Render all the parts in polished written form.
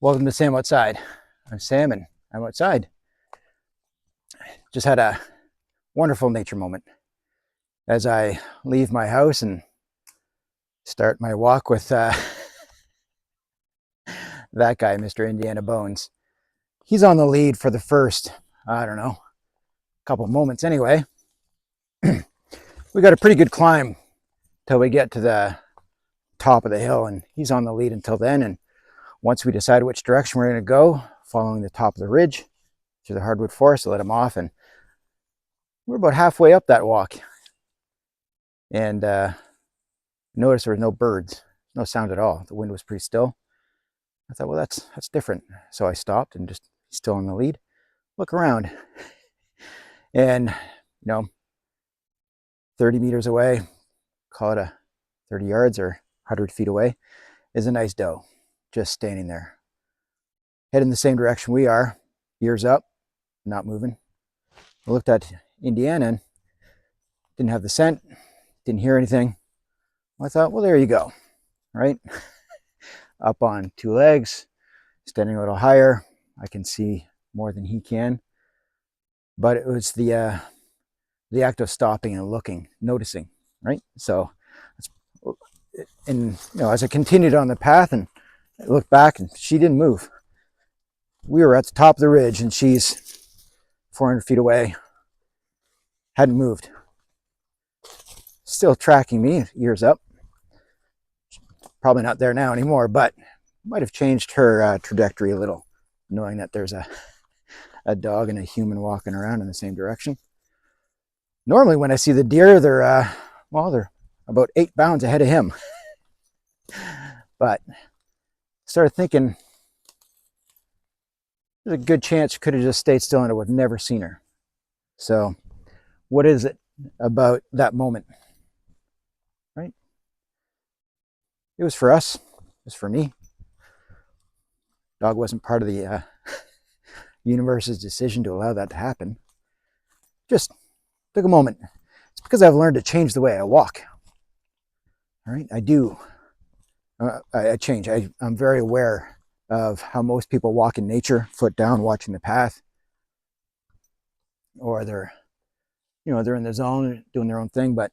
Welcome to Sam Outside. I'm Sam and I'm outside. Just had a wonderful nature moment as I leave my house and start my walk with that guy, Mr. Indiana Bones. He's on the lead for the first, I don't know, couple moments anyway. We got a pretty good climb till we get to the top of the hill, and he's on the lead until then. And once we decide which direction we're going to go, following the top of the ridge through the hardwood forest, I let him off, and we're about halfway up that walk. And noticed there was no birds, no sound at all. The wind was pretty still. I thought, well, that's different. So I stopped and just still on the lead, look around, and 30 meters away, call it 30 yards or 100 feet away, is a nice doe, just standing there, heading the same direction we are, ears up, not moving. I looked at Indiana and didn't have the scent, didn't hear anything. I thought, well, there you go, right? Up on two legs, standing a little higher. I can see more than he can. But it was the act of stopping and looking, noticing, right? So, and as I continued on the path and I looked back, and she didn't move. We were at the top of the ridge, and she's 400 feet away, hadn't moved. Still tracking me, ears up. Probably not there now anymore, but might have changed her trajectory a little, knowing that there's a dog and a human walking around in the same direction. Normally when I see the deer, they're about 8 bounds ahead of him. But started thinking, there's a good chance she could have just stayed still and I would have never seen her. So what is it about that moment? Right? It was for us. It was for me. Dog wasn't part of the universe's decision to allow that to happen. Just took a moment. It's because I've learned to change the way I walk. All right, I do. I change. I'm very aware of how most people walk in nature, foot down, watching the path, or they're in the zone doing their own thing. But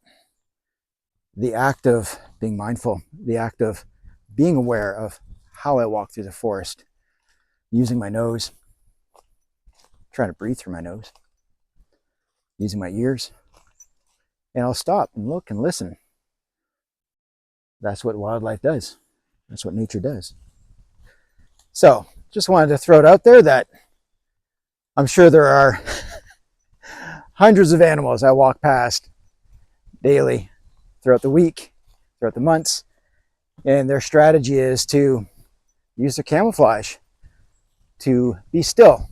the act of being mindful, the act of being aware of how I walk through the forest, using my nose, trying to breathe through my nose, using my ears, and I'll stop and look and listen. That's what wildlife does. That's what nature does. So, just wanted to throw it out there that I'm sure there are hundreds of animals I walk past daily, throughout the week, throughout the months, and their strategy is to use their camouflage to be still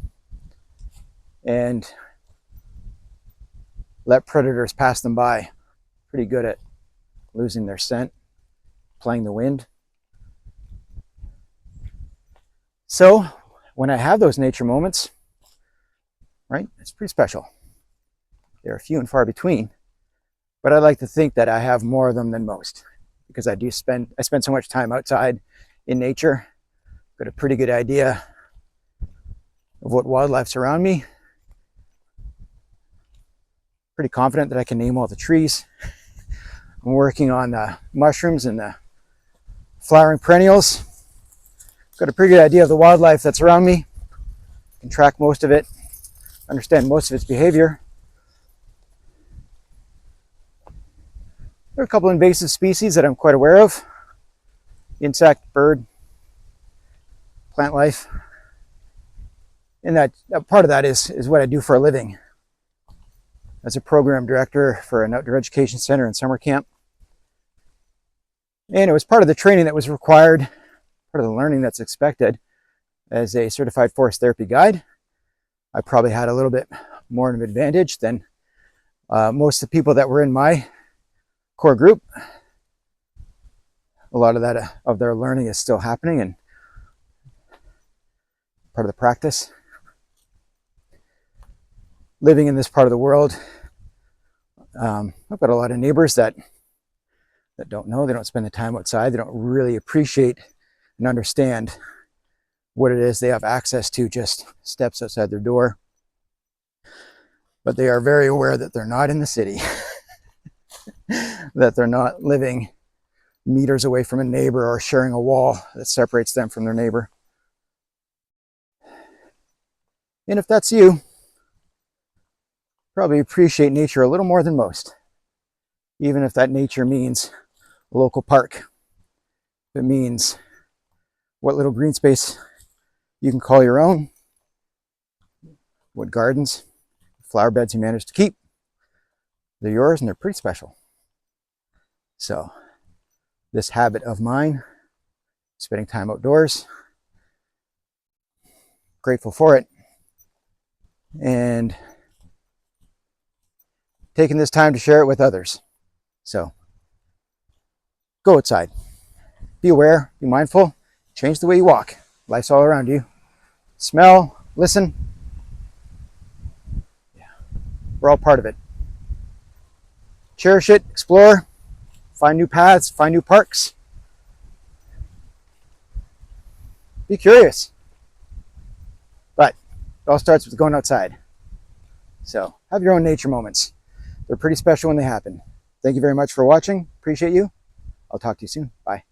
and let predators pass them by. Pretty good at losing their scent, playing the wind. So when I have those nature moments, right, it's pretty special. They're few and far between, but I like to think that I have more of them than most, because I spend so much time outside in nature. Got a pretty good idea of what wildlife's around me. Pretty confident that I can name all the trees. I'm working on the mushrooms and the flowering perennials. Got a pretty good idea of the wildlife that's around me. Can track most of it, understand most of its behavior. There are a couple invasive species that I'm quite aware of. Insect, bird, plant life. And that part of that is what I do for a living. As a program director for an outdoor education center and summer camp. And it was part of the training that was required, part of the learning that's expected as a certified forest therapy guide. I probably had a little bit more of an advantage than most of the people that were in my core group. A lot of that of their learning is still happening and part of the practice. Living in this part of the world, I've got a lot of neighbors that don't know, they don't spend the time outside, they don't really appreciate and understand what it is they have access to just steps outside their door. But they are very aware that they're not in the city, that they're not living meters away from a neighbor or sharing a wall that separates them from their neighbor. And if that's you, probably appreciate nature a little more than most, even if that nature means a local park. If it means what little green space you can call your own, what gardens, flower beds you managed to keep, they're yours and they're pretty special. So this habit of mine, spending time outdoors, grateful for it, and taking this time to share it with others. So go outside, be aware, be mindful, change the way you walk. Life's all around you. Smell, listen. Yeah. We're all part of it. Cherish it, explore, find new paths, find new parks. Be curious. But it all starts with going outside. So have your own nature moments. They're pretty special when they happen. Thank you very much for watching. Appreciate you. I'll talk to you soon. Bye.